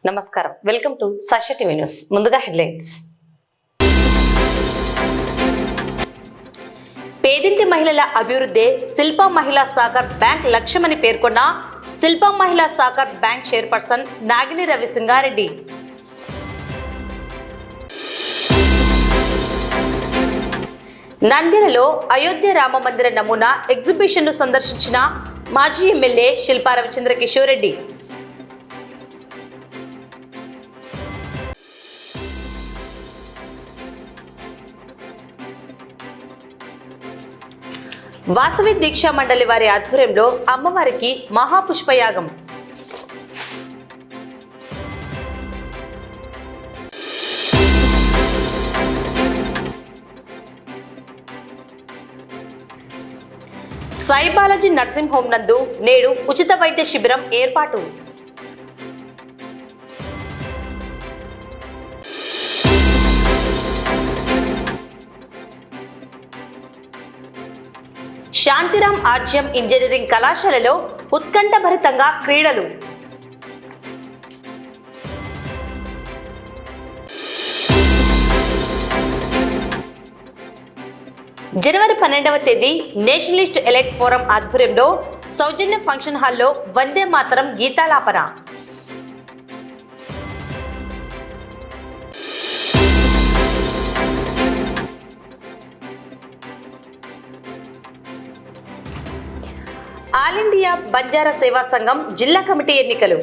నమస్కారం, welcome to Sakshi TV news. ముందుగా headlines. పేదింటి మహిళల అభివృద్ధి శిల్ప మహిళా సాగర్ బ్యాంక్ లక్ష్యమని పేర్కొన్న శిల్ప మహిళా సాగర్ బ్యాంక్ చైర్పర్సన్ నాగిని రవిసింగారెడ్డి. నంద్యాలలో అయోధ్య రామ మందిర నమూనా ఎగ్జిబిషన్ను సందర్శించిన మాజీ ఎమ్మెల్యే శిల్పా రవిచంద్ర కిషోర్ రెడ్డి. వాసవి దీక్షా మండలి వారి ఆధ్వర్యంలో అమ్మవారికి మహాపుష్పయాగం. సాయి బాలాజీ నర్సింగ్ హోం నందు నేడు ఉచిత వైద్య శిబిరం ఏర్పాటు. శాంతిరామ్ ఆర్జ్యం ఇంజనీరింగ్ కళాశాలలో ఉత్కంఠభరితంగా క్రీడలు. జనవరి 12వ తేదీ నేషనలిస్ట్ ఎలైట్ ఫోరం ఆధ్వర్యంలో సౌజన్య ఫంక్షన్ హాల్లో వందే మాతరం గీతాలాపన. ఆల్ ఇండియా బంజారా సేవా సంఘం జిల్లా కమిటీ ఎన్నికలు.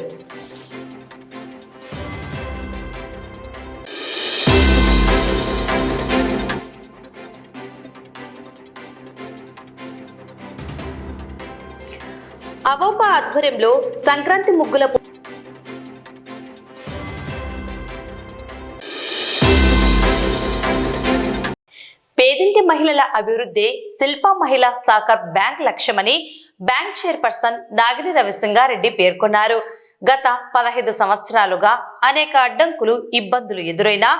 అవోపా ఆధ్వర్యంలో సంక్రాంతి ముగ్గుల పేదింటి మహిళల అభివృద్ధి శిల్ప మహిళా సాగర్ బ్యాంక్ లక్ష్యమని బ్యాంక్ చైర్పర్సన్ నాగిని రవిసింగారెడ్డి పేర్కొన్నారు. గత 15 సంవత్సరాలుగా అనేక అడ్డంకులు, ఇబ్బందులు ఎదురైనా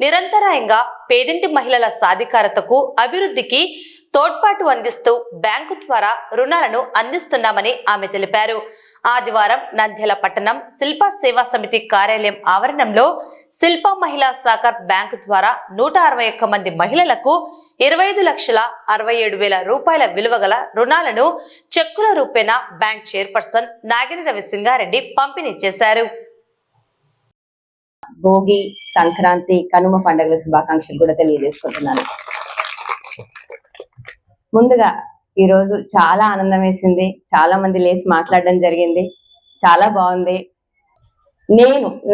నిరంతరాయంగా పేదింటి మహిళల సాధికారతకు, అభివృద్ధికి తోడ్పాటు అందిస్తూ బ్యాంకు ద్వారా రుణాలను అందిస్తున్నామని ఆమె తెలిపారు. ఆదివారం నంద్యాల పట్టణం శిల్ప సేవా సమితి కార్యాలయం ఆవరణంలో శిల్ప మహిళా సాగర్ బ్యాంకు ద్వారా 161 మంది మహిళలకు 25,67,000 రూపాయల విలువ గల రుణాలను చెక్కుల రూపేణా బ్యాంక్ చైర్పర్సన్ నాగిని రవిసింగారెడ్డి పంపిణీ చేశారు. భోగి, సంక్రాంతి, కనుమ పండుగల శుభాకాంక్షలు కూడా తెలియజేసుకుంటున్నాను. ముందుగా ఈరోజు చాలా ఆనందం వేసింది. చాలా మంది లేసి మాట్లాడడం జరిగింది. చాలా బాగుంది.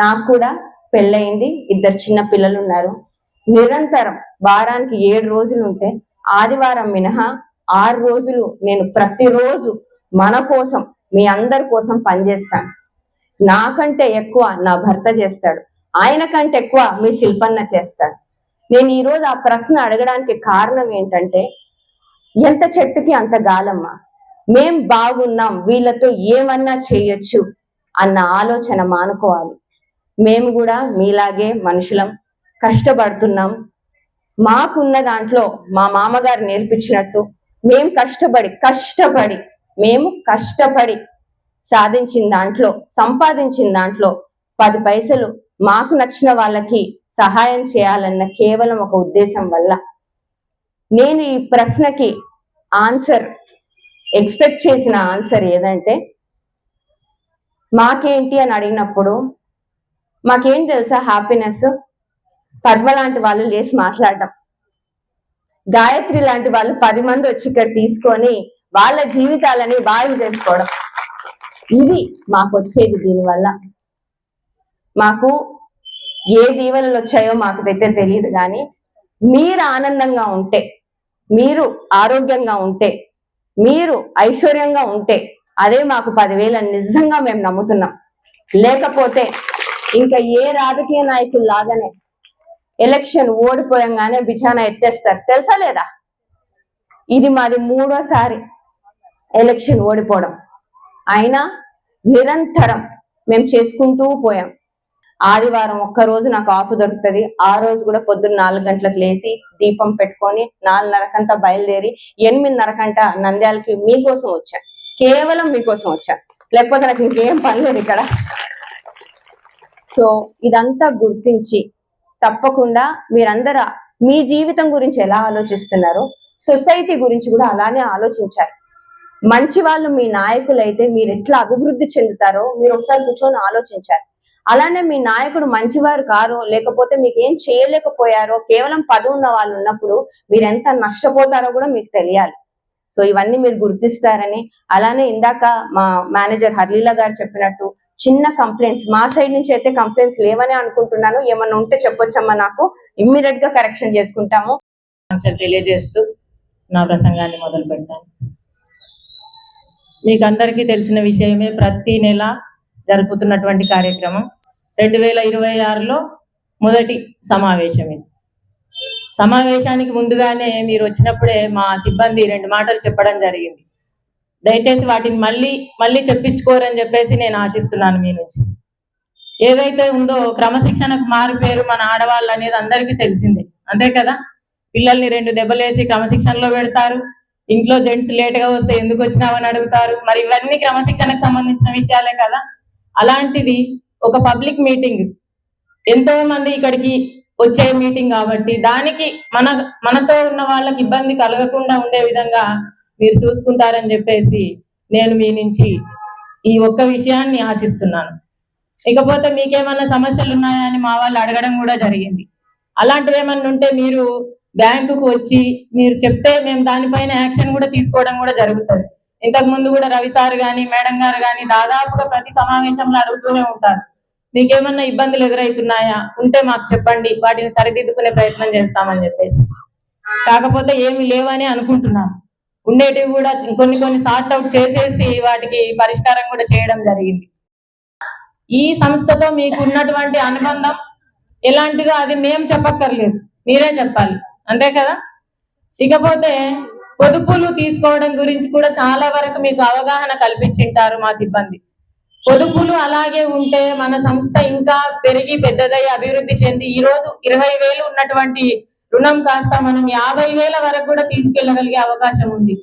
నాకు కూడా పెళ్ళయింది, 2 చిన్న పిల్లలు ఉన్నారు. నిరంతరం వారానికి 7 రోజులు ఉంటే ఆదివారం మినహా 6 రోజులు నేను ప్రతిరోజు మన కోసం, మీ అందరి కోసం పనిచేస్తాను. నాకంటే ఎక్కువ నా భర్త చేస్తాడు, ఆయన కంటే ఎక్కువ మీ శిల్పన్న చేస్తాడు. నేను ఈరోజు ఆ ప్రశ్న అడగడానికి కారణం ఏంటంటే, ఎంత చెట్టుకి అంత గాలమ్మ, మేం బాగున్నాం, వీళ్ళతో ఏమన్నా చేయొచ్చు అన్న ఆలోచన మానుకోవాలి. మేము కూడా మీలాగే మనుషులం, కష్టపడుతున్నాం. మాకున్న దాంట్లో మా మామగారు నేర్పించినట్టు మేము కష్టపడి సాధించిన దాంట్లో, సంపాదించిన దాంట్లో 10 పైసలు మాకు నచ్చిన వాళ్ళకి సహాయం చేయాలన్న కేవలం ఒక ఉద్దేశం వల్ల నేను ఈ ప్రశ్నకి ఎక్స్పెక్ట్ చేసిన ఆన్సర్ ఏదంటే, మాకేంటి అని అడిగినప్పుడు, మాకేం తెలుసా హ్యాపీనెస్? పద్మ లాంటి వాళ్ళు లేచి మాట్లాడటం, గాయత్రి లాంటి వాళ్ళు 10 మంది వచ్చి ఇక్కడ తీసుకొని వాళ్ళ జీవితాలని బాగు చేసుకోవడం, ఇది మాకు వచ్చేది. దీనివల్ల మాకు ఏ దీవెనలు వచ్చాయో మాకు అయితే తెలియదు, కానీ మీరు ఆనందంగా ఉంటే, మీరు ఆరోగ్యంగా ఉంటే, మీరు ఐశ్వర్యంగా ఉంటే అదే మాకు 10,000 నిజంగా మేము నమ్ముతున్నాం. లేకపోతే ఇంకా ఏ రాజకీయ నాయకులు లాగానే ఎలక్షన్ ఓడిపోయంగానే బిచానా ఎత్తేస్తారు, తెలుసా లేదా? ఇది మాది 3వ ఎలక్షన్ ఓడిపోవడం. అయినా నిరంతరం మేము చేసుకుంటూ పోయాం. ఆదివారం ఒక్కరోజు నాకు ఆఫ్ దొరుకుతుంది. ఆ రోజు కూడా పొద్దున్న 4 గంటలకు లేచి దీపం పెట్టుకొని 4:30కంతా బయలుదేరి 8:30కంట నంద్యాలకి మీకోసం వచ్చా, కేవలం మీకోసం వచ్చా. లేకపోతే నాకు ఇంకేం పని లేదు ఇక్కడ. సో ఇదంతా గుర్తించి తప్పకుండా మీరందరూ మీ జీవితం గురించి ఎలా ఆలోచిస్తున్నారో సొసైటీ గురించి కూడా అలానే ఆలోచించాలి. మంచి వాళ్ళు మీ నాయకులైతే మీరు ఎట్లా అభివృద్ధి చెందుతారో మీరు ఒకసారి కూర్చొని ఆలోచించాలి. అలానే మీ నాయకుడు మంచివారు కారో లేకపోతే మీకు ఏం చేయలేకపోయారో కేవలం పదవి ఉన్న వాళ్ళు ఉన్నప్పుడు మీరు ఎంత నష్టపోతారో కూడా మీకు తెలియాలి. సో ఇవన్నీ మీరు గుర్తిస్తారని, అలానే ఇందాక మా మేనేజర్ హర్లీలా గారు చెప్పినట్టు చిన్న కంప్లైంట్స్ మా సైడ్ నుంచి అయితే కంప్లైంట్స్ లేవని అనుకుంటున్నాను. ఏమన్నా ఉంటే చెప్పొచ్చమ్మా, నాకు ఇమ్మీడియట్ గా కరెక్షన్ చేసుకుంటాము. తెలియజేస్తూ నా ప్రసంగాన్ని మొదలు పెడతాను. మీకు అందరికీ తెలిసిన విషయమే, ప్రతి నెల జరుపుతున్నటువంటి కార్యక్రమం 2026లో మొదటి సమావేశం ఇది. సమావేశానికి ముందుగానే మీరు వచ్చినప్పుడే మా సిబ్బంది 2 మాటలు చెప్పడం జరిగింది. దయచేసి వాటిని మళ్ళీ చెప్పించుకోరని చెప్పేసి నేను ఆశిస్తున్నాను మీ నుంచి. ఏదైతే ఉందో క్రమశిక్షణకు మారిపోయారు మన ఆడవాళ్ళు అనేది అందరికీ తెలిసిందే, అంతే కదా. పిల్లల్ని 2 దెబ్బలేసి క్రమశిక్షణలో పెడతారు, ఇంట్లో జెంట్స్ లేట్గా వస్తే ఎందుకు వచ్చినావని అడుగుతారు. మరి ఇవన్నీ క్రమశిక్షణకు సంబంధించిన విషయాలే కదా. అలాంటిది ఒక పబ్లిక్ మీటింగ్, ఎంతో మంది ఇక్కడికి వచ్చే మీటింగ్ కాబట్టి దానికి మనతో ఉన్న వాళ్ళకి ఇబ్బంది కలగకుండా ఉండే విధంగా మీరు చూసుకుంటారని చెప్పేసి నేను మీ నుంచి ఈ ఒక్క విషయాన్ని ఆశిస్తున్నాను. ఇకపోతే మీకేమన్నా సమస్యలు ఉన్నాయని మా వాళ్ళు అడగడం కూడా జరిగింది. అలాంటివి ఏమన్నా ఉంటే మీరు బ్యాంకుకు వచ్చి మీరు చెప్తే మేము దానిపైన యాక్షన్ కూడా తీసుకోవడం కూడా జరుగుతుంది. ఇంతకు ముందు కూడా రవి సార్ గాని మేడం గారు గాని దాదాపుగా ప్రతి సమావేశంలో అడుగుతూనే ఉంటారు, మీకేమన్నా ఇబ్బందులు ఎదురవుతున్నాయా ఉంటే మాకు చెప్పండి, వాటిని సరిదిద్దుకునే ప్రయత్నం చేస్తామని చెప్పేసి. కాకపోతే ఏమి లేవని అనుకుంటున్నాను, ఉండేటివి కూడా కొన్ని సార్ట్ అవుట్ చేసేసి వాటికి పరిష్కారం కూడా చేయడం జరిగింది. ఈ సంస్థతో మీకు ఉన్నటువంటి అనుబంధం ఎలాంటిదో అది మేము చెప్పక్కర్లేదు, మీరే చెప్పాలి, అంతే కదా. ఇకపోతే పొదుపులు తీసుకోవడం గురించి కూడా చాలా వరకు మీకు అవగాహన కల్పించింటారు మా సిబ్బంది. పొదుపులు అలాగే ఉంటే మన సంస్థ ఇంకా పెరిగి పెద్దదై అభివృద్ధి చెంది ఈ రోజు 20,000 ఉన్నటువంటి రుణం కాస్త మనం 50,000 వరకు కూడా తీసుకెళ్లగలిగే అవకాశం ఉంది.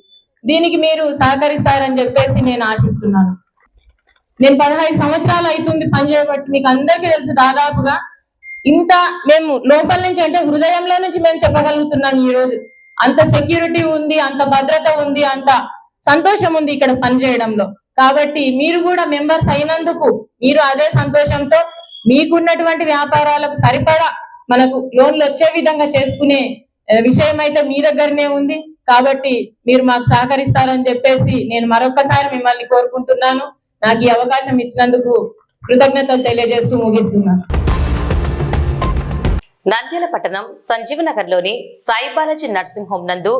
దీనికి మీరు సహకరిస్తారని చెప్పేసి నేను ఆశిస్తున్నాను. నేను 15 సంవత్సరాలు అవుతుంది పనిచేయబట్టి మీకు అందరికీ తెలుసు, దాదాపుగా ఇంత మేము లోపల నుంచి అంటే హృదయంలో నుంచి మేము చెప్పగలుగుతున్నాం. ఈ రోజు అంత సెక్యూరిటీ ఉంది, అంత భద్రత ఉంది, అంత సంతోషం ఉంది ఇక్కడ పనిచేయడంలో. కాబట్టి మీరు కూడా మెంబర్స్ అయినందుకు మీరు అదే సంతోషంతో మీకున్నటువంటి వ్యాపారాలకు సరిపడా మనకు లోన్లు వచ్చే విధంగా చేసుకునే విషయం అయితే మీ దగ్గరనే ఉంది. కాబట్టి మీరు మాకు సహకరిస్తారని చెప్పేసి నేను మరొకసారి మిమ్మల్ని కోరుకుంటున్నాను. నాకు ఈ అవకాశం ఇచ్చినందుకు కృతజ్ఞతలు తెలియజేస్తూ ముగిస్తున్నాను. నంద్యాల పట్టణం సంజీవనగర్లోని సాయి బాలాజీ నర్సింగ్ హోం నందు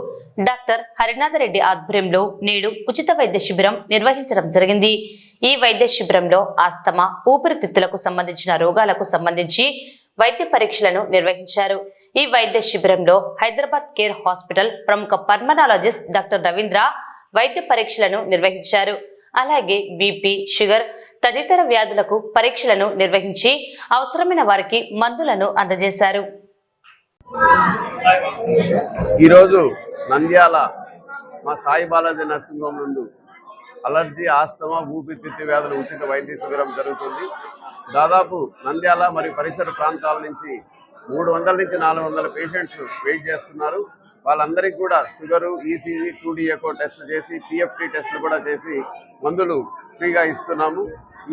డాక్టర్ హరినాథరెడ్డి ఆధ్వర్యంలో నేడు ఉచిత వైద్య శిబిరం నిర్వహించడం జరిగింది. ఈ వైద్య శిబిరంలో ఆస్తమా, ఊపిరితిత్తులకు సంబంధించిన రోగాలకు సంబంధించి వైద్య పరీక్షలను నిర్వహించారు. ఈ వైద్య శిబిరంలో హైదరాబాద్ కేర్ హాస్పిటల్ ప్రముఖ పల్మనాలజిస్ట్ డాక్టర్ రవీంద్ర వైద్య పరీక్షలను నిర్వహించారు. అలాగే బీపీ, షుగర్ తదితర వ్యాధులకు పరీక్షలను నిర్వహించి అవసరమైన వారికి మందులను అందజేశారు. ఈరోజు నంద్యాల మా సాయి బాలాజీ నర్సింగ్ హోమ్ నందు అలర్జీ, ఆస్తమా, ఊపిరితిత్తు వ్యాధుల ఉచిత వైద్య శిబిరం జరుగుతుంది. దాదాపు నంద్యాల మరియు పరిసర ప్రాంతాల నుంచి 300 నుంచి 400 పేషెంట్స్ వెయిట్ చేస్తున్నారు. వాళ్ళందరికీ కూడా షుగరు, ఈసీజీ, 2D ఎకో టెస్టులు చేసి పిఎఫ్టీ టెస్టులు కూడా చేసి మందులు ఫ్రీగా ఇస్తున్నాము.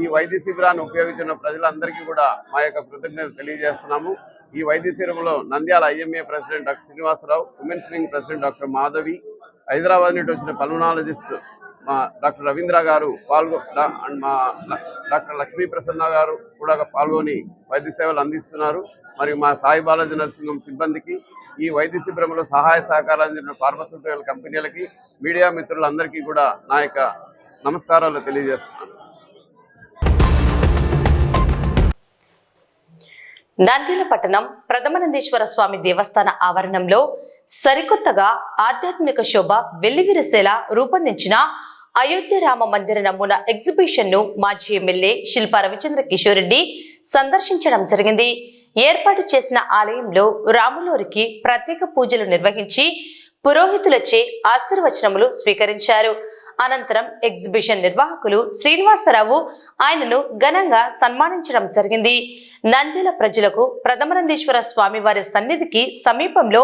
ఈ వైద్య శిబిరాన్ని ఉపయోగించిన ప్రజలందరికీ కూడా మా యొక్క కృతజ్ఞతలు తెలియజేస్తున్నాము. ఈ వైద్య శిబిరంలో Nandyal IMA president doctor Srinivasarao, women's wing president doctor Madhavi, Hyderabad నుండి వచ్చిన పల్మనాలజిస్ట్ మా డాక్టర్ రవీంద్ర గారు మా డాక్టర్ లక్ష్మీ ప్రసన్న గారు కూడా పాల్గొని వైద్య సేవలు అందిస్తున్నారు. మరియు మా సాయి బాలాజీ నర్సింగ్ హోమ్ సిబ్బందికి, ఈ వైద్య శిబిరంలో సహాయ సహకారాలు అందించిన ఫార్మాస్యూటికల్ కంపెనీలకి, మీడియా మిత్రులందరికీ కూడా నా యొక్క నమస్కారాలు తెలియజేస్తున్నాను. నంద్యాల పట్టణం ప్రథమానందేశ్వర స్వామి దేవస్థాన ఆవరణంలో సరికొత్తగా ఆధ్యాత్మిక శోభ వెల్లివిరిసేలా రూపొందించిన అయోధ్య రామ మందిర నమూనా ఎగ్జిబిషన్ ను మాజీ ఎమ్మెల్యే శిల్పా రవిచంద్ర కిషోర్ రెడ్డి సందర్శించడం జరిగింది. ఏర్పాటు చేసిన ఆలయంలో రాములోరికి ప్రత్యేక పూజలు నిర్వహించి పురోహితులచే ఆశీర్వచనములు స్వీకరించారు. అనంతరం ఎగ్జిబిషన్ నిర్వాహకులు శ్రీనివాసరావు ఆయనను ఘనంగా సన్మానించడం జరిగింది. నంద్యాల ప్రజలకు ప్రథమనందీశ్వర స్వామివారి సన్నిధికి సమీపంలో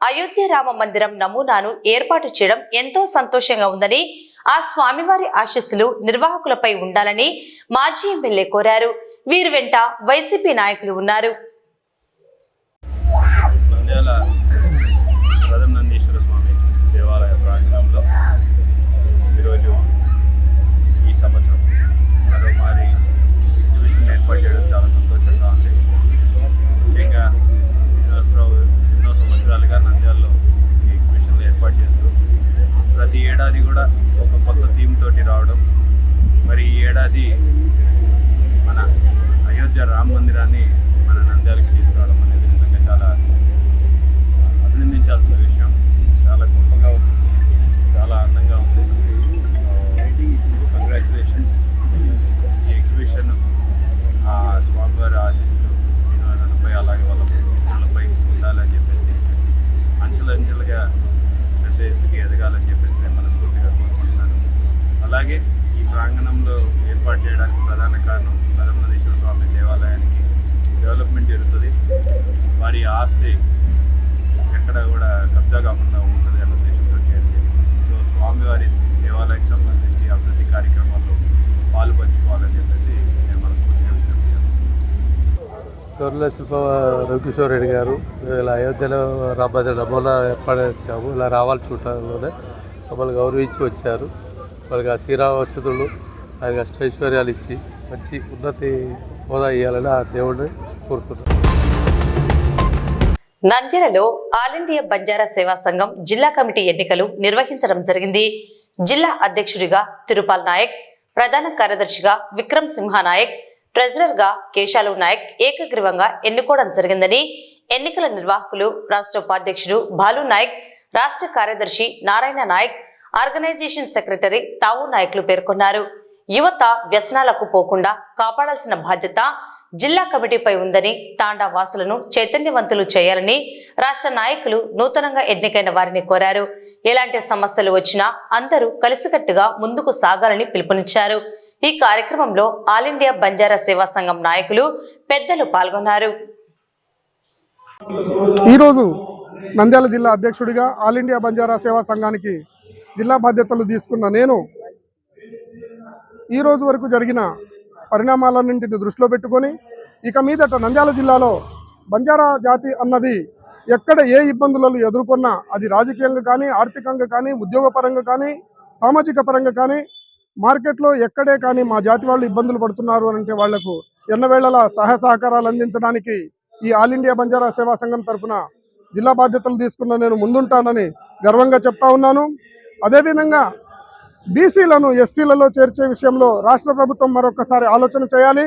అయోధ్య రామ మందిరం నమూనాను ఏర్పాటు చేయడం ఎంతో సంతోషంగా ఉందని, ఆ స్వామివారి ఆశీస్సులు నిర్వాహకులపై ఉండాలని మాజీ ఎమ్మెల్యే కోరారు. వీరి వెంట వైసీపీ నాయకులు ఉన్నారు. నంద్యాల ప్రథమనందీశ్వర స్వామి దేవాలయ ప్రాంగణంలో ఈరోజు ఈ సంవత్సరం మరోమారి ఎగ్జిబిషన్ ఏర్పాటు చేయడం చాలా సంతోషంగా ఉంది. ముఖ్యంగా శ్రీనివాసరావు ఎన్నో సంవత్సరాలుగా నంద్యాలలో ఈ ఎగ్జిబిషన్లు ఏర్పాటు చేస్తూ ప్రతి ఏడాది కూడా ఒక కొత్త థీమ్ తోటి రావడం, మరి ఈ ఏడాది మన అయోధ్య రామ మందిరాన్ని మన నంద్యాలకి తీసుకురావడం అనేది నిజంగా చాలా అభినందించాల్సిన విషయం. చాలా గొప్పగా ఉంది, చాలా అందంగా ఉంది. కంగ్రాచులేషన్స్. ఈ ఎగ్జిబిషన్ స్వామివారి ఆశీస్సులు శ్రీనివాసరావుపై అలాగే వాళ్ళ పిల్లలపై ఉండాలని చెప్పేసి అంచెలంచెలుగా పెద్ద ఎత్తుకి ఎదగాలని చెప్పేసి నేను మనస్ఫూర్తిగా కోరుకుంటున్నాను. అలాగే ఈ ప్రాంగణంలో ఏర్పాటు చేయడానికి ప్రధాన కారణం ప్రథమనందీశ్వర స్వామి దేవాలయానికి డెవలప్మెంట్ జరుగుతుంది. వారి ఆస్తి ఎక్కడ కూడా కబ్జా కాకుండా ఉంటుంది అన్న ఉద్దేశంతో చేయండి. సో స్వామివారి దేవాలయానికి సంబంధించి అభివృద్ధి కార్యక్రమాల్లో పాలు పంచుకోవాలని చెప్పేసి నేను మనస్ఫూర్తిగా విజ్ఞప్తి చేస్తాను. చోర్ల శిల్ప రవికిషోర్ రెడ్డి గారు ఇలా అయోధ్యలో రాబోయే నమూనా ఏర్పాటు చేశాము. ఇలా రావాలి చూడటంలోనే మమ్మల్ని గౌరవించి వచ్చారు. వాళ్ళకి ఆ శ్రీరామచంద్రుడు ఆయనకి అష్టైశ్వర్యాలు ఇచ్చి మంచి ఉన్నతి హోదా ఇవ్వాలని ఆ దేవుడిని కోరుతున్నాను. నంద్యాలలో ఆల్ ఇండియా బంజారా సేవా సంఘం జిల్లా కమిటీ ఎన్నికలు నిర్వహించడం జరిగింది. జిల్లా అధ్యక్షుడిగా తిరుపాల్ నాయక్, ప్రధాన కార్యదర్శిగా విక్రమ్ సింహ నాయక్, ట్రెజరర్ గా కేశాలు నాయక్ ఏకగ్రీవంగా ఎన్నుకోవడం జరిగిందని ఎన్నికల నిర్వాహకులు రాష్ట్ర ఉపాధ్యక్షుడు బాలు నాయక్, రాష్ట్ర కార్యదర్శి నారాయణ నాయక్, ఆర్గనైజేషన్ సెక్రటరీ తావు నాయకులు పేర్కొన్నారు. యువత వ్యసనాలకు పోకుండా కాపాడాల్సిన బాధ్యత జిల్లా కమిటీపై ఉందని, తాండా వాసులను చైతన్యవంతులు చేయాలని రాష్ట్ర నాయకులు నూతనంగా ఎన్నికైన వారిని కోరారు. ఎలాంటి సమస్యలు వచ్చినా అందరూ కలిసికట్టుగా ముందుకు సాగాలని పిలుపునిచ్చారు. ఈ కార్యక్రమంలో ఆల్ ఇండియా బంజారా సేవా సంఘం నాయకులు, పెద్దలు పాల్గొన్నారు. ఈరోజు నంద్యాల జిల్లా అధ్యక్షుడిగా ఆల్ ఇండియా బంజారా సేవా సంఘానికి జిల్లా బాధ్యతలు తీసుకున్న నేను ఈ రోజు వరకు జరిగిన పరిణామాలన్నింటిని దృష్టిలో పెట్టుకొని ఇక మీదట నంద్యాల జిల్లాలో బంజారా జాతి అన్నది ఎక్కడ ఏ ఇబ్బందులను ఎదుర్కొన్నా, అది రాజకీయంగా కానీ, ఆర్థికంగా కానీ, ఉద్యోగపరంగా కానీ, సామాజిక పరంగా కానీ, మార్కెట్లో ఎక్కడే కానీ మా జాతి వాళ్ళు ఇబ్బందులు పడుతున్నారు అంటే వాళ్లకు ఎన్నవేళలా సహాయ సహకారాలు అందించడానికి ఈ ఆల్ ఇండియా బంజారా సేవా సంఘం తరఫున జిల్లా బాధ్యతలు తీసుకున్న నేను ముందుంటానని గర్వంగా చెప్తా ఉన్నాను. అదేవిధంగా బీసీలను ఎస్టీలలో చేర్చే విషయంలో రాష్ట్ర ప్రభుత్వం మరొకసారి ఆలోచన చేయాలి.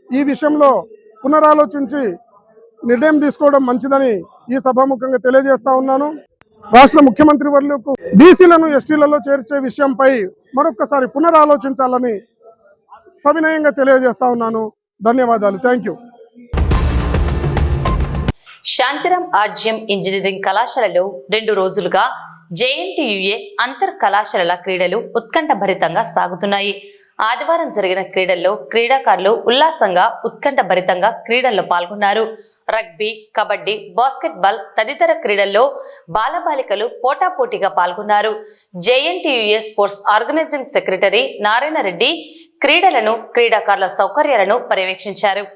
ఈ విషయంలో పునరాలోచించి నిర్ణయం తీసుకోవడం మంచిదని ఈ సభాముఖంగా తెలియజేస్తా ఉన్నాను. రాష్ట్ర ముఖ్యమంత్రి వర్యులకు బీసీలను ఎస్టీలలో చేర్చే విషయంపై మరొకసారి పునరాలోచించాలని సవినయంగా తెలియజేస్తా ఉన్నాను. ధన్యవాదాలు. Thank you. Shanthiram RGM engineering కళాశాలలో 2 రోజులుగా జేఎన్టీయూఏ అంతర్ కళాశాలల క్రీడలు ఉత్కంఠభరితంగా సాగుతున్నాయి. ఆదివారం జరిగిన క్రీడల్లో క్రీడాకారులు ఉల్లాసంగా ఉత్కంఠభరితంగా క్రీడల్లో పాల్గొన్నారు. రగ్బీ, కబడ్డీ, బాస్కెట్బాల్ తదితర క్రీడల్లో బాలబాలికలు పోటాపోటీగా పాల్గొన్నారు. JNTUA sports organising secretary Narayana Reddy క్రీడలను, క్రీడాకారుల సౌకర్యాలను పర్యవేక్షించారు.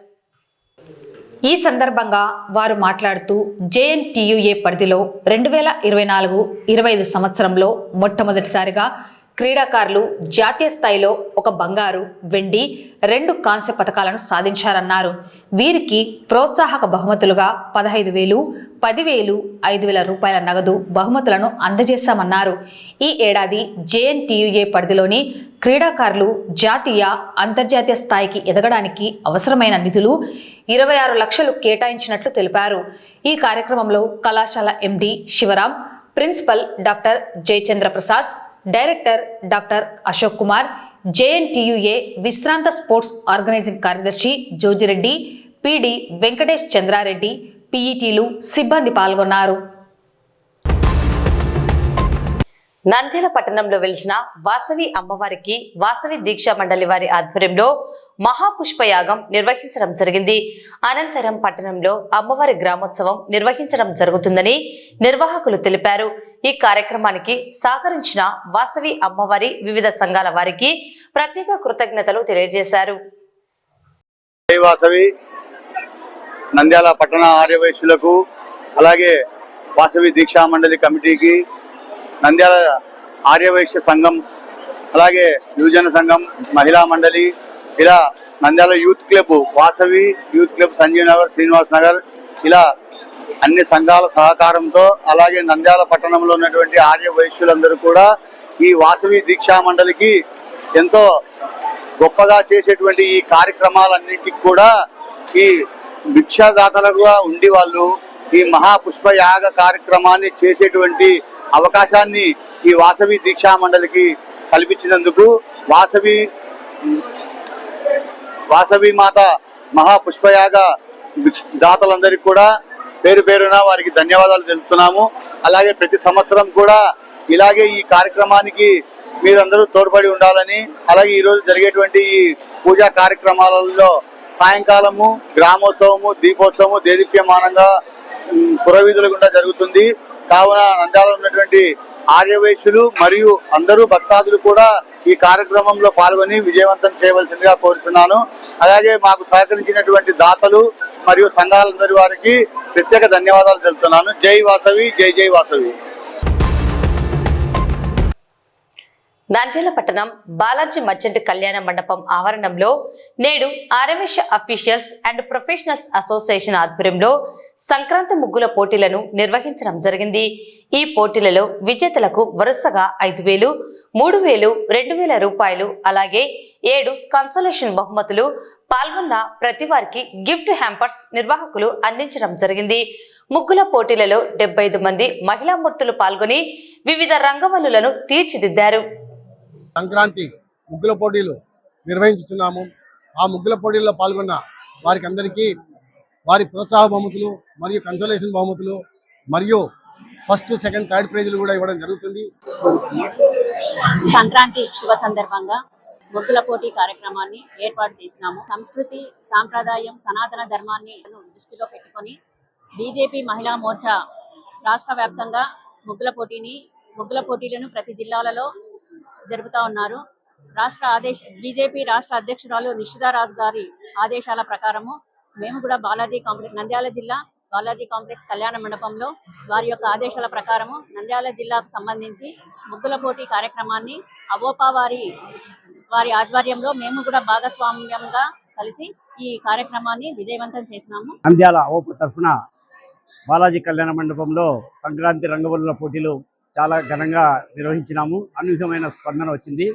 ఈ సందర్భంగా వారు మాట్లాడుతూ జేఎన్టీయూఏ పరిధిలో 2024-25 సంవత్సరంలో మొట్టమొదటిసారిగా క్రీడాకారులు జాతీయ స్థాయిలో 1 బంగారు, వెండి, 2 కాంస్య పతకాలను సాధించారన్నారు. వీరికి ప్రోత్సాహక బహుమతులుగా 15,000, 10,000, 5,000 రూపాయల నగదు బహుమతులను అందజేశామన్నారు. ఈ ఏడాది జేఎన్టీయూఏ పరిధిలోని క్రీడాకారులు జాతీయ, అంతర్జాతీయ స్థాయికి ఎదగడానికి అవసరమైన నిధులు 26 లక్షలు కేటాయించినట్లు తెలిపారు. ఈ కార్యక్రమంలో కళాశాల MD Sivaram, principal doctor Jayachandra Prasad, director doctor Ashok Kumar, JNTUA విశ్రాంత స్పోర్ట్స్ ఆర్గనైజింగ్ కార్యదర్శి జోజిరెడ్డి, పీడి వెంకటేష్ చంద్రారెడ్డి, పీఈటీలు, సిబ్బంది పాల్గొన్నారు. నంద్యాల పట్టణంలో వెలిసిన వాసవి అమ్మవారికి వాసవి దీక్షా మండలి వారి ఆధ్వర్యంలో మహాపుష్పయాగం నిర్వహించడం జరిగింది. అనంతరం పట్టణంలో అమ్మవారి గ్రామోత్సవం నిర్వహించడం జరుగుతుందని నిర్వాహకులు తెలిపారు. ఈ కార్యక్రమానికి సహకరించిన వాసవి అమ్మవారి వివిధ సంఘాల వారికి ప్రత్యేక కృతజ్ఞతలు తెలియజేశారు. వాసవి నంద్యాల పట్టణ ఆర్యవైశ్యులకు అలాగే వాసవి దీక్షా మండలి కమిటీకి, నంద్యాల ఆర్యవైశ్య సంఘం, అలాగే యువజన సంఘం, మహిళా మండలి, ఇలా Nandyal youth club, Vasavi youth club, Sanjeev Nagar, Srinivas Nagar, ఇలా అన్ని సంఘాల సహకారంతో, అలాగే నంద్యాల పట్టణంలో ఉన్నటువంటి ఆర్యవైశ్యులందరూ కూడా ఈ వాసవి దీక్షా మండలికి ఎంతో గొప్పగా చేసేటువంటి ఈ కార్యక్రమాలన్నింటికి కూడా ఈ భిక్షాదాతలుగా ఉండి వాళ్ళు ఈ మహాపుష్ప యాగ కార్యక్రమాన్ని చేసేటువంటి అవకాశాన్ని ఈ వాసవి దీక్షా మండలికి కల్పించినందుకు వాసవి మాత మహాపుష్పయాగ దాతలందరికీ కూడా పేరు పేరున వారికి ధన్యవాదాలు తెలుపుతున్నాము. అలాగే ప్రతి సంవత్సరం కూడా ఇలాగే ఈ కార్యక్రమానికి మీరందరూ తోడ్పడి ఉండాలని, అలాగే ఈరోజు జరిగేటువంటి ఈ పూజా కార్యక్రమాలలో సాయంకాలము గ్రామోత్సవము, దీపోత్సవము దేదీప్యమానంగా పురవీధుల గుండా జరుగుతుంది. కావున నంద్యాలలో ఉన్నటువంటి ఆర్యవైశ్యులు మరియు అందరూ భక్తాదులు కూడా ఈ కార్యక్రమంలో పాల్గొని విజయవంతం చేయవలసిందిగా కోరుచున్నాను. అలాగే మాకు సహకరించినటువంటి దాతలు మరియు సంఘాలందరి వారికి ప్రత్యేక ధన్యవాదాలు తెలుపుతున్నాను. జై వాసవి, జై జై వాసవి. నంద్యాల పట్టణం బాలాజీ మర్చెంట్ కళ్యాణ మండపం ఆవరణంలో నేడు Aryavysya officials and professionals association ఆధ్వర్యంలో సంక్రాంతి ముగ్గుల పోటీలను నిర్వహించడం జరిగింది. ఈ పోటీలలో విజేతలకు వరుసగా 5,000, 3,000, 2,000 రూపాయలు, అలాగే 7 కన్సోలేషన్ బహుమతులు, పాల్గొన్న ప్రతి వారికి గిఫ్ట్ హ్యాంపర్స్ నిర్వాహకులు అందించడం జరిగింది. ముగ్గుల పోటీలలో 75 మంది మహిళా మూర్తులు పాల్గొని వివిధ రంగవల్లులను తీర్చిదిద్దారు. సంక్రాంతి ముగ్గుల పోటీలు నిర్వహించుతున్నాము. ఆ ముగ్గుల పోటీల్లో పాల్గొన్న వారికి అందరికీ వారి ప్రోత్సాహ బహుమతులు మరియు కన్సోలేషన్ బహుమతులు మరియు ఫస్ట్, సెకండ్, థర్డ్ ప్రైజులు కూడా ఇవ్వడం జరుగుతుంది. సంక్రాంతి శుభ సందర్భంగా ముగ్గుల పోటీ కార్యక్రమాన్ని ఏర్పాటు చేసినాము. సంస్కృతి, సాంప్రదాయం, సనాతన ధర్మాన్ని దృష్టిలో పెట్టుకొని బీజేపీ మహిళా మోర్చా రాష్ట్ర వ్యాప్తంగా ముగ్గుల పోటీలను ప్రతి జిల్లాలలో జరుపుతా ఉన్నారు. బీజేపీ రాష్ట్ర అధ్యక్షురాలు నిషితారాజ్ గారి ఆదేశాల ప్రకారము మేము కూడా నంద్యాల జిల్లా బాలాజీ కాంప్లెక్స్ కళ్యాణ మండపంలో వారి యొక్క ఆదేశాల ప్రకారము నంద్యాల జిల్లాకు సంబంధించి ముగ్గుల పోటీ కార్యక్రమాన్ని అవోపా వారి ఆధ్వర్యంలో మేము కూడా భాగస్వామ్యంగా కలిసి ఈ కార్యక్రమాన్ని విజయవంతం చేసినాము. నంద్యాల అవోపా తరఫున బాలాజీ కళ్యాణ మండపంలో సంక్రాంతి రంగవల్లుల పోటీలు చాలా ఘనంగా నిర్వహించినాము. అనూహ్యమైన స్పందన వచ్చింది.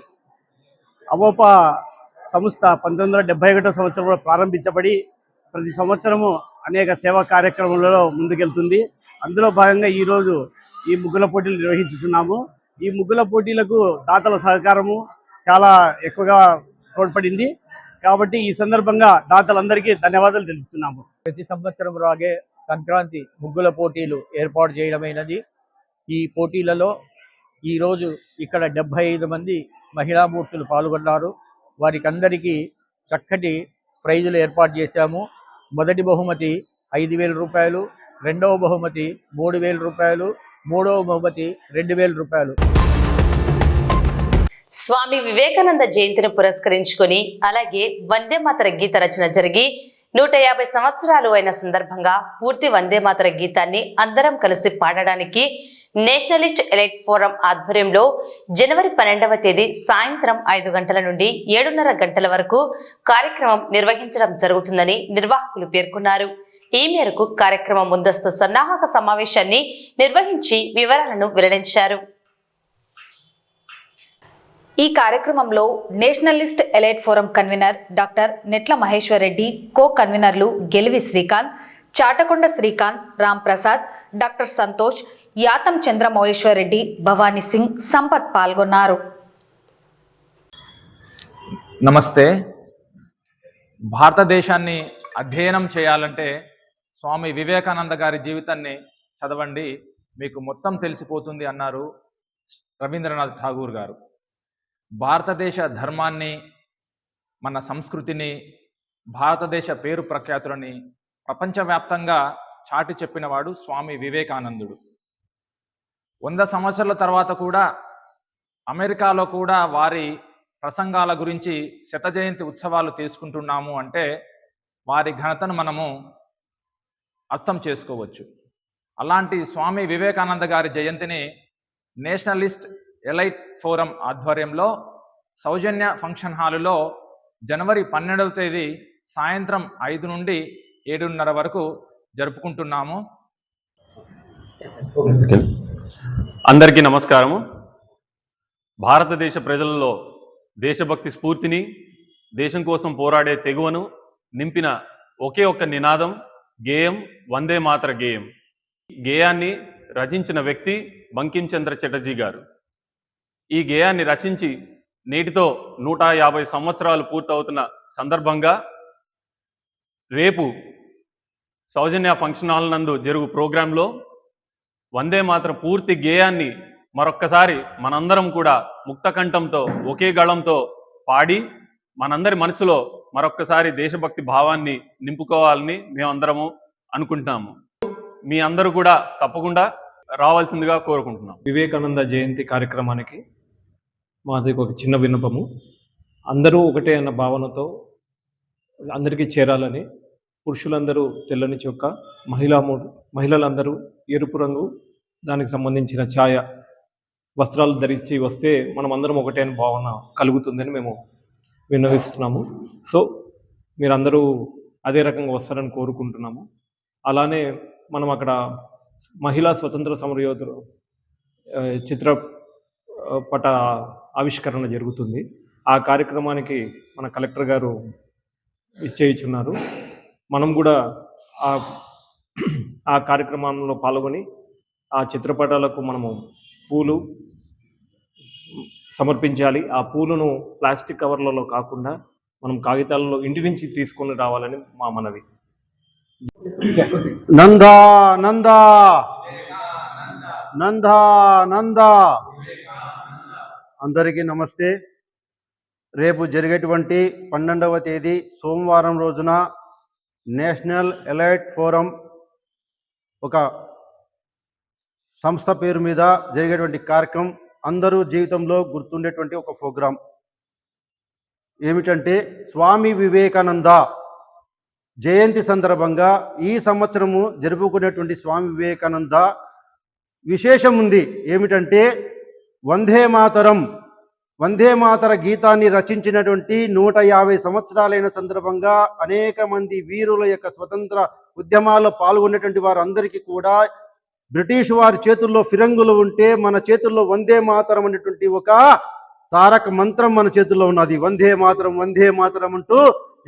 అవోపా సంస్థ 1971 సంవత్సరంలో ప్రారంభించబడి ప్రతి సంవత్సరము అనేక సేవా కార్యక్రమాలలో ముందుకెళ్తుంది. అందులో భాగంగా ఈరోజు ఈ ముగ్గుల పోటీలు నిర్వహించుతున్నాము. ఈ ముగ్గుల పోటీలకు దాతల సహకారము చాలా ఎక్కువగా తోడ్పడింది. కాబట్టి ఈ సందర్భంగా దాతలందరికీ ధన్యవాదాలు తెలుపుతున్నాము. ప్రతి సంవత్సరం రాగే సంక్రాంతి ముగ్గుల పోటీలు ఏర్పాటు చేయడమైనది. ఈ పోటీలలో ఈరోజు ఇక్కడ 75 మంది మహిళామూర్తులు పాల్గొన్నారు. వారికి అందరికీ చక్కటి ప్రైజులు ఏర్పాటు చేశాము. మొదటి బహుమతి 5,000 రూపాయలు, రెండవ బహుమతి 3,000 రూపాయలు, మూడవ బహుమతి 2,000 రూపాయలు. స్వామి వివేకానంద జయంతిని పురస్కరించుకొని అలాగే వందే మాతర గీత రచన జరిగి 150 సంవత్సరాలు అయిన సందర్భంగా పూర్తి వందే మాతర గీతాన్ని అందరం కలిసి పాడడానికి నేషనలిస్ట్ ఎలైట్ ఫోరం ఆధ్వర్యంలో జనవరి 12వ తేదీ సాయంత్రం 5 గంటల నుండి 7:30 గంటల వరకు కార్యక్రమం నిర్వహించడం జరుగుతుందని నిర్వాహకులు పేర్కొన్నారు. ఈ మేరకు కార్యక్రమం ముందస్తు సన్నాహక సమావేశాన్ని నిర్వహించి వివరాలను వెల్లడించారు. ఈ కార్యక్రమంలో nationalist elite forum convener doctor Netla Maheshwar Reddy, co కన్వీనర్లు గెలివి శ్రీకాంత్, చాటకొండ శ్రీకాంత్, రామ్ ప్రసాద్, డాక్టర్ సంతోష్, యాతం చంద్రమౌళేశ్వర్ రెడ్డి, భవానీ సింగ్, సంపత్ పాల్గొన్నారు. నమస్తే. భారతదేశాన్ని అధ్యయనం చేయాలంటే స్వామి వివేకానంద గారి జీవితాన్ని చదవండి, మీకు మొత్తం తెలిసిపోతుంది అన్నారు. రవీంద్రనాథ్ ఠాగూర్ గారు. భారతదేశ ధర్మాన్ని, మన సంస్కృతిని, భారతదేశ పేరు ప్రఖ్యాతులని ప్రపంచవ్యాప్తంగా చాటి చెప్పినవాడు స్వామి వివేకానందుడు. 100 సంవత్సరాల తర్వాత కూడా అమెరికాలో కూడా వారి ప్రసంగాల గురించి 100వ జయంతి ఉత్సవాలు తీసుకుంటున్నాము అంటే వారి ఘనతను మనము అర్థం చేసుకోవచ్చు. అలాంటి స్వామి వివేకానంద గారి జయంతిని నేషనలిస్ట్ ఎలైట్ ఫోరం ఆధ్వర్యంలో సౌజన్య ఫంక్షన్ హాలులో జనవరి 12వ తేదీ సాయంత్రం 5 నుండి 7:30 వరకు జరుపుకుంటున్నాము. అందరికీ నమస్కారము. భారతదేశ ప్రజలలో దేశభక్తి స్ఫూర్తిని, దేశం కోసం పోరాడే తెగువను నింపిన ఒకే ఒక్క నినాదం గేయం, వందే మాతర గేయం. గేయాన్ని రచించిన వ్యక్తి బంకిం చంద్ర చటర్జీ గారు. ఈ గేయాన్ని రచించి నేటితో 150 సంవత్సరాలు పూర్తవుతున్న సందర్భంగా రేపు సౌజన్య ఫంక్షన్ హాల్ నందు జరుగు ప్రోగ్రాంలో వందే మాతరం పూర్తి గేయాన్ని మరొక్కసారి మనందరం కూడా ముక్తకంఠంతో ఒకే గళంతో పాడి మనందరి మనసులో మరొక్కసారి దేశభక్తి భావాన్ని నింపుకోవాలని మేమందరము అనుకుంటున్నాము. మీ అందరూ కూడా తప్పకుండా రావాల్సిందిగా కోరుకుంటున్నాం. వివేకానంద జయంతి కార్యక్రమానికి మాది ఒక చిన్న విన్నపము. అందరూ ఒకటే అన్న భావనతో అందరికీ చేరాలని, పురుషులందరూ తెల్లని చొక్క, మహిళలందరూ ఎరుపు రంగు దానికి సంబంధించిన ఛాయ వస్త్రాలు ధరించి వస్తే మనం అందరం ఒకటే అని భావన కలుగుతుందని మేము విన్నవిస్తున్నాము. సో మీరందరూ అదే రకంగా వస్తారని కోరుకుంటున్నాము. అలానే మనం అక్కడ మహిళా స్వతంత్ర సమరయోధులు చిత్రపట ఆవిష్కరణ జరుగుతుంది. ఆ కార్యక్రమానికి మన కలెక్టర్ గారు ఇచ్చేయిచున్నారు. మనం కూడా ఆ కార్యక్రమంలో పాల్గొని ఆ చిత్రపటాలకు మనము పూలు సమర్పించాలి. ఆ పూలను ప్లాస్టిక్ కవర్లలో కాకుండా మనం కాగితాలలో ఇంటి నుంచి తీసుకొని రావాలని మా మనవి. నందా నందా నందా నందా. అందరికీ నమస్తే. రేపు జరిగేటువంటి 12వ తేదీ సోమవారం రోజున నేషనల్ ఎలైట్ ఫోరం ఒక సంస్థ పేరు మీద జరిగేటువంటి కార్యక్రమం అందరూ జీవితంలో గుర్తుండేటువంటి ఒక ప్రోగ్రాం ఏమిటంటే స్వామి వివేకానంద జయంతి సందర్భంగా ఈ సంవత్సరము జరుపుకునేటువంటి స్వామి వివేకానంద విశేషం ఉంది. ఏమిటంటే వందే మాతర గీతాన్ని రచించినటువంటి 150 సంవత్సరాలైన సందర్భంగా అనేక మంది వీరుల యొక్క స్వతంత్ర ఉద్యమాల్లో పాల్గొనేటువంటి వారందరికీ కూడా బ్రిటిష్ వారి చేతుల్లో ఫిరంగులు ఉంటే మన చేతుల్లో వందే మాతరం అనేటువంటి ఒక తారక మంత్రం మన చేతుల్లో ఉన్నది. వందే మాతరం అంటూ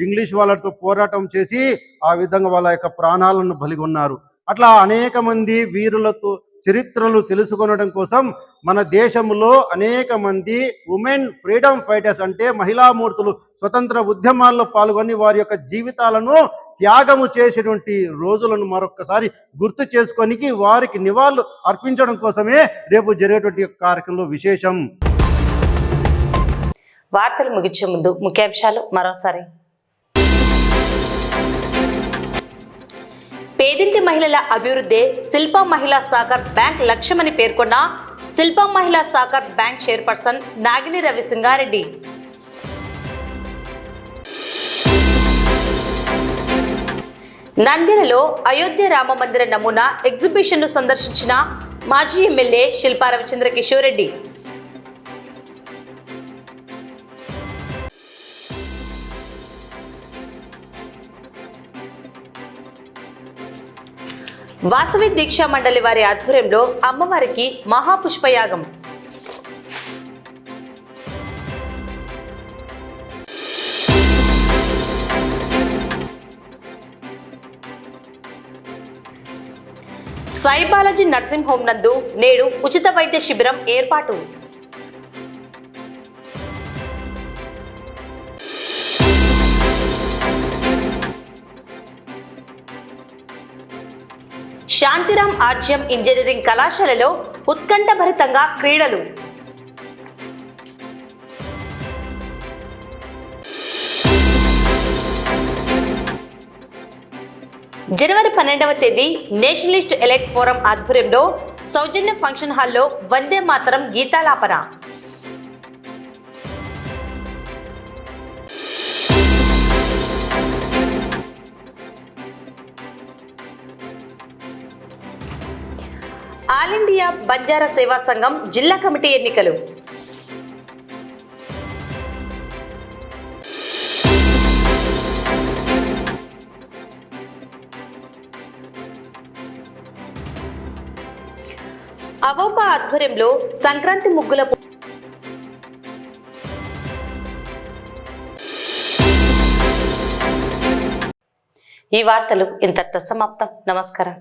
ఇంగ్లీష్ వాళ్ళతో పోరాటం చేసి ఆ విధంగా వాళ్ళ యొక్క ప్రాణాలను బలిగొన్నారు. అట్లా అనేక మంది వీరులతో చరిత్రలు తెలుసుకొనడం కోసం మన దేశంలో అనేక మంది ఉమెన్ ఫ్రీడమ్ ఫైటర్స్ అంటే మహిళామూర్తులు స్వతంత్ర ఉద్యమాల్లో పాల్గొని వారి యొక్క జీవితాలను త్యాగము చేసేటువంటి రోజులను మరొకసారి గుర్తు చేసుకోనికి వారికి నివాళులు అర్పించడం కోసమే రేపు జరిగేటువంటి కార్యక్రమంలో విశేషం. వార్తలు ముగించే ముందు ముఖ్యాంశాలు మరోసారి. పేదింటి మహిళల అభివృద్ధి శిల్ప మహిళా సాగర్ బ్యాంక్ లక్ష్యమని పేర్కొన్న శిల్ప మహిళా సాగర్ బ్యాంక్ చైర్పర్సన్ నాగిని రవిసింగారెడ్డి. నంద్యాలలో అయోధ్య రామ మందిర నమూనా ఎగ్జిబిషన్ను సందర్శించిన మాజీ ఎమ్మెల్యే శిల్పా రవిచంద్ర కిషోర్ రెడ్డి. వాసవి దీక్షా మండలి వారి ఆధ్వర్యంలో అమ్మవారికి మహాపుష్పయాగం. సాయి బాలాజీ నర్సింగ్ హోం నందు నేడు ఉచిత వైద్య శిబిరం ఏర్పాటు. శాంతిరామ్ ఆర్జ్యం ఇంజనీరింగ్ కళాశాలలో ఉత్కంఠభరితంగా క్రీడలు. జనవరి 12వ తేదీ నేషనలిస్ట్ ఎలైట్ ఫోరం ఆధ్వర్యంలో సౌజన్య ఫంక్షన్ హాల్లో వందే మాతరం గీతాలాపన. ఆల్ ఇండియా బంజారా సేవా సంఘం జిల్లా కమిటీ ఎన్నికలు. అవోపా ఆధ్వర్యంలో సంక్రాంతి ముగ్గుల ఈ వార్తలు ఇంతటితో సమాప్తం. నమస్కారం.